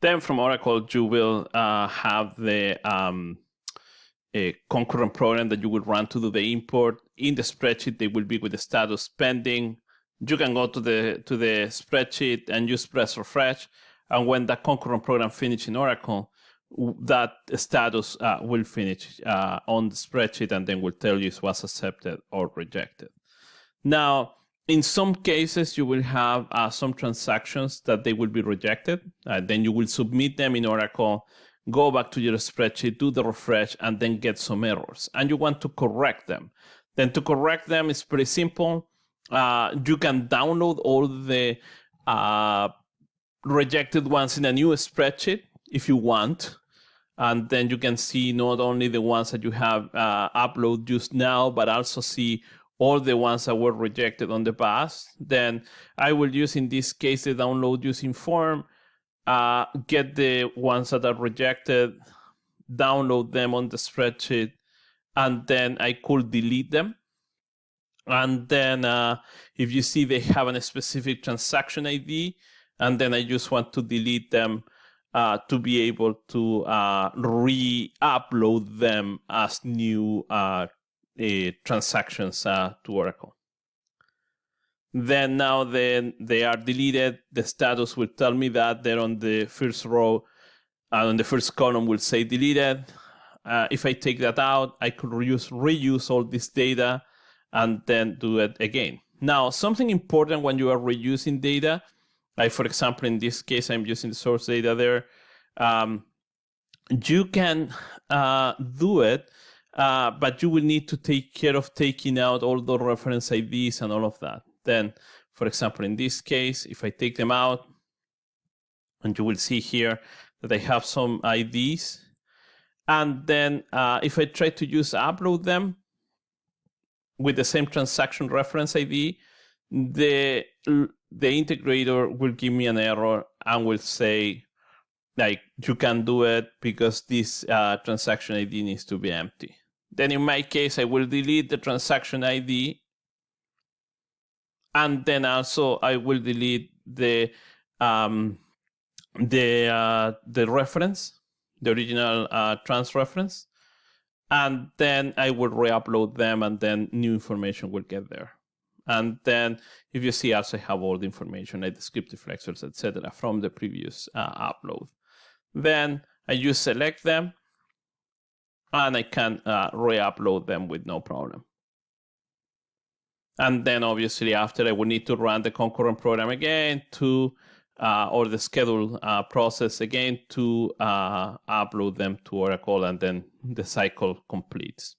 Then from Oracle, you will have the a concurrent program that you will run to do the import. In the spreadsheet, they will be with the status pending. You can go to the spreadsheet and just press refresh. And when that concurrent program finishes in Oracle, that status will finish on the spreadsheet and then will tell you if it was accepted or rejected. Now, in some cases, you will have some transactions that they will be rejected. Then you will submit them in Oracle, go back to your spreadsheet, do the refresh, and then get some errors. And you want to correct them. Then to correct them is pretty simple. You can download all the rejected ones in a new spreadsheet if you want. And then you can see not only the ones that you have uploaded just now, but also see all the ones that were rejected on the past. Then I will use, in this case, the download using form, get the ones that are rejected, download them on the spreadsheet, and then I could delete them. And then if you see they have a specific transaction ID, and then I just want to delete them to be able to re-upload them as new transactions to Oracle. Then now they are deleted. The status will tell me that they're on the first row, and on the first column will say deleted. If I take that out, I could reuse all this data and then do it again. Now, something important when you are reusing data, like for example, in this case, I'm using the source data there. You can do it, but you will need to take care of taking out all the reference IDs and all of that. Then, for example, in this case, if I take them out, and you will see here that I have some IDs, and then if I try to upload them with the same transaction reference ID, the integrator will give me an error and will say, like, you can't do it because this transaction ID needs to be empty. Then in my case, I will delete the transaction ID, and then also I will delete the reference, the original trans reference, and then I will re-upload them, and then new information will get there. And then if you see, also I have all the information, like descriptive flexors, etc., from the previous upload. Then I just select them, and I can re-upload them with no problem. And then obviously after, I will need to run the concurrent program again to, or the schedule process again to upload them to Oracle, and then the cycle completes.